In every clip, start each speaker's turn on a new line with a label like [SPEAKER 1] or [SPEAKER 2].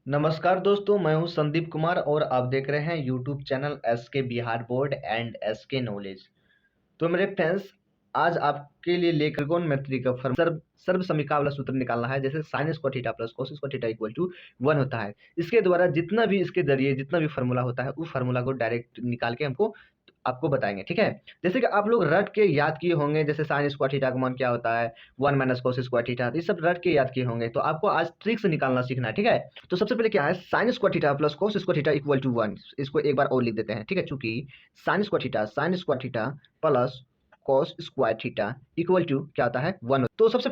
[SPEAKER 1] नमस्कार दोस्तों, मैं हूं संदीप कुमार और आप देख रहे हैं YouTube channel SK Bihar board and SK knowledge. तो मेरे फ्रेंड्स, आज आपके लिए लेकर त्रिकोणमिति का सर्व समीकरण वाला सूत्र निकालना है। जैसे sine square theta plus cos square theta equal to 1 होता है। इसके द्वारा जितना भी इसके जरिए जितना भी फार्मूला होता है उस फार्मूला को डायरेक्ट निकाल के आपको बताएंगे, ठीक है। जैसे कि आप लोग रट के याद किए होंगे, जैसे साइन स्क्वायर थीटा का मान क्या होता है, 1 माइनस कोस स्क्वायर थीटा, ये सब रट के याद किए होंगे। तो आपको आज ट्रिक से निकालना सीखना है, ठीक है। तो सबसे पहले क्या है, sine square theta plus cos square theta equal to 1। इसको एक बार और लिख देते हैं, ठीक है। चूंकि sine square theta plus cos square theta equal to क्या आता है, 1। तो सबसे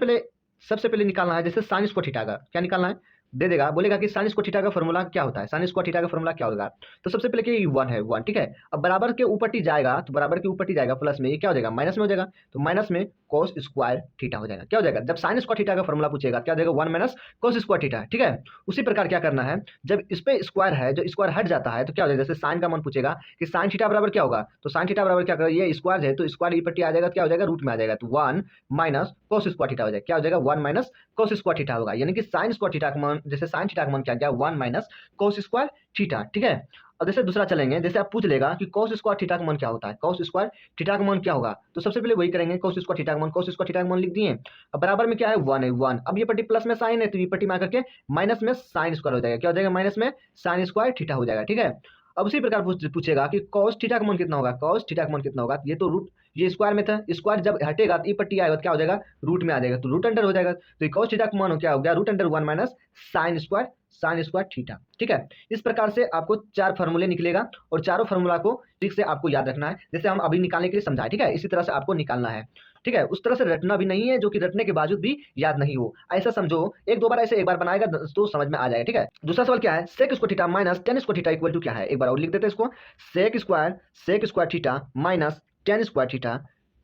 [SPEAKER 1] पहले निकालना है, जैसे साइन स्क्वायर थीटा का क्या निकालना है, दे देगा, बोलेगा कि साइन स्क्वायर थीटा का फॉर्मूला क्या होता है, साइन स्क्वायर थीटा का फॉर्मूला क्या होगा। तो सबसे पहले कि 1 है, 1, ठीक है। अब बराबर के ऊपर टी जाएगा, तो बराबर के ऊपर टी जाएगा प्लस में, ये क्या हो जाएगा, माइनस में हो जाएगा। तो माइनस में कॉस स्क्वायर थीटा हो जाएगा। क्या हो जाएगा, जब साइन स्क्वायर थीटा का फॉर्मूला पूछेगा क्या हो जाएगा, 1 माइनस कॉस स्क्वायर थीटा, ठीक है। उसी प्रकार क्या करना है, जब इस पे स्क्वायर है, जो स्क्वायर हट जाता है तो क्या हो जाएगा, जैसे साइन का मान पूछेगा कि साइन थीटा बराबर क्या होगा, तो साइन थीटा बराबर क्या करेगा, ये स्क्वायर है तो स्क्वायर ई पट्टी आ जाएगा, क्या हो जाएगा, रूट में आ जाएगा। तो 1 माइनस कॉस स्क्वायर थीटा हो जाएगा। क्या हो जाएगा, 1 माइनस कॉस स्क्वायर थीटा होगा। यानी कि साइन स्क्वायर थीटा का मान, जैसे साइन थीटा का मान क्या गया, 1 माइनस कॉस स्क्वायर थीटा, ठीक है। अब जैसे दूसरा चलेंगे, जैसे आप पूछ लेगा कि कॉस स्क्वायर थीटा का मान क्या होता है, कॉस स्क्वायर थीटा का मान क्या होगा, तो सबसे पहले वही करेंगे, कॉस स्क्वायर थीटा का मान, कॉस स्क्वायर थीटा का मान लिख दिए। अब बराबर में क्या है, 1 है, 1। अब ये पट्टी प्लस में साइन है तो ये पट्टी में आकर के माइनस में साइन स्क्वायर हो जाएगा। क्या हो जाएगा, माइनस में साइन स्क्वायर थीटा हो जाएगा, ठीक है। अब उसी प्रकार पूछेगा कि कॉस थीटा का मान कितना होगा, कॉस थीटा का मान कितना होगा, ये तो रूट, ये स्क्वायर में था, स्क्वायर जब हटेगा तो ये पट्टी आएगा तो क्या हो जाएगा, रूट में आ जाएगा, तो रूट अंडर हो जाएगा। तो ये कॉस थीटा का मान क्या हो गया, root under 1 minus sine square theta, ठीक है। इस प्रकार से आपको 4 फार्मूले निकलेगा और चारों फार्मूला को ठीक से आपको याद रखना है, जैसे हम अभी निकालने के लिए समझाए, ठीक है। इसी तरह से आपको निकालना है, ठीक है। उस तरह से रटना भी नहीं है जो कि रटने के बावजूद भी याद नहीं हो, ऐसा समझो, एक दो बार ऐसे एक बार बनाएगा तो समझ में आ जाएगा, ठीक है। दूसरा सवाल क्या है, sec square theta minus tan square theta equal to क्या है, एक बार और लिख देते हैं इसको। Sec square theta minus tan square theta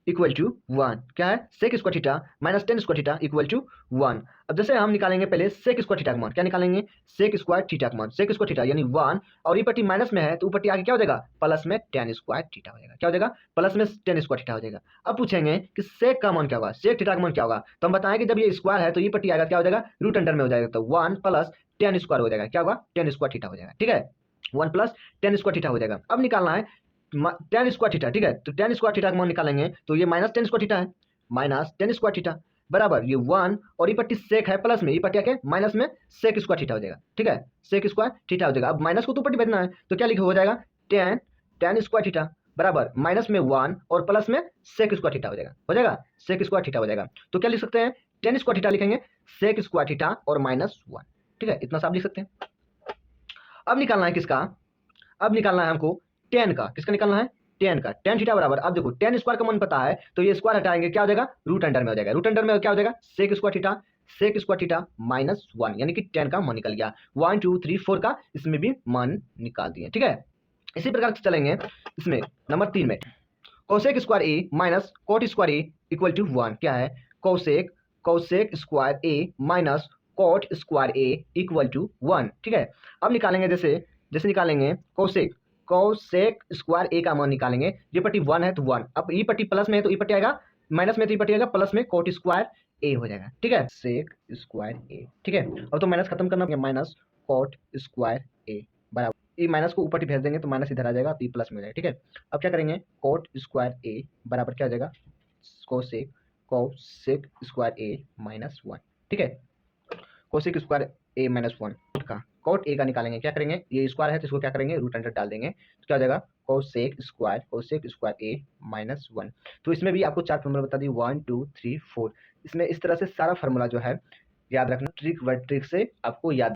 [SPEAKER 1] equal to 1। क्या है, sec square theta minus tan square theta equal to 1। अब जैसे हम निकालेंगे पहले सेक स्क्वायर थीटा का मान, क्या निकालेंगे, सेक स्क्वायर थीटा का मान, सेक स्क्वायर थीटा यानी 1, और ये पट्टी माइनस में है तो ऊपर आगे क्या हो जाएगा, प्लस में टेन स्क्वायर थीटा हो जाएगा। क्या हो जाएगा, प्लस में टेन स्क्वायर थीटा हो जाएगा। अब पूछेंगे कि सेक का मान क्या होगा, सेक थीटा का मान क्या होगा, तो हम बताएं कि जब ये स्क्वायर है तो ये पट्टी आएगा, क्या हो जाएगा, रूट अंडर में हो जाएगा, तो 1 प्लस टेन स्क्वायर हो जाएगा, क्या होगा, टेन स्क्वायर थीटा हो जाएगा, ठीक है। 1 प्लस टेन स्क्वायर थीटा हो जाएगा। अब निकालना है टेन स्क्वायर थीटा, ठीक है। तो टेन स्क्वायर थीटा का मान निकालेंगे तो ये माइनस टेन स्क्वायर थीटा है, माइनस टेन स्क्वायर थीटा बराबर ये 1, और ये पट्टी सेक है प्लस में, ये पट्टी आके माइनस में सेक स्क्वायर थीटा हो जाएगा, ठीक है, सेक स्क्वायर थीटा हो जाएगा। अब माइनस को तो पट्टी भेजना है तो क्या लिखा हो जाएगा, टेन टेन स्क्वायर थीटा बराबर माइनस में 1 और प्लस में सेक स्क्वायर थीटा हो जाएगा, सेक स्क्वायर थीटा हो जाएगा। तो क्या लिख सकते हैं, टेन स्क्वायर थीटा लिखेंगे, सेक स्क्वायर थीटा और माइनस 1, ठीक है, इतना सा आप लिख सकते हैं। अब निकालना है किसका, अब निकालना है हमको टेन का, किसका निकालना है, टेन का, टेन थीटा बराबर, अब देखो टेन स्क्वायर का मान पता है तो ये स्क्वायर हटाएंगे, क्या हो जाएगा, रूट अंडर में हो जाएगा, रूट अंडर में क्या हो जाएगा, सेक स्क्वायर थीटा माइनस 1, यानी कि टेन का मान निकल गया। 1 2 3 4 का इसमें भी मान निकाल दिए, ठीक है। इसी प्रकार से चलेंगे इसमें नंबर 3 में, cosec square A minus cot square A equal to 1। क्या है, cosec cosec square A minus cot square A equal to 1, ठीक है। अब निकालेंगे, जैसे जैसे निकालेंगे कोसेक कोसेक स्क्वायर ए का मान निकालेंगे, ये पट्टी 1 है तो 1, अब ये पट्टी प्लस में है तो ये पट्टी आएगा माइनस में, तो ये पट्टी आएगा प्लस में कोट स्क्वायर ए हो जाएगा, ठीक है, सेक स्क्वायर ए, ठीक है। अब तो माइनस खत्म करना, माइनस कोट स्क्वायर ए बराबर, ये माइनस को ऊपर ही भेज देंगे तो माइनस इधर आ जाएगा तो ये प्लस में हो जाएगा, ठीक है। अब क्या करेंगे, कोट स्क्वायर ए बराबर क्या हो जाएगा, cosec cosec square A minus 1, ठीक है, कोसेक स्क्वायर ए माइनस 1 का कोट ए का निकालेंगे, क्या करेंगे, ये स्क्वायर है तो इसको क्या करेंगे, रूट अंडर डाल देंगे, तो क्या हो जाएगा, कोसेक स्क्वायर ए माइनस 1। तो इसमें भी आपको 4 फॉर्मूला बता दी, 1 2 3 4, इसमें इस तरह से सारा फार्मूला जो है याद रखना, ट्रिक व ट्रिक से आपको याद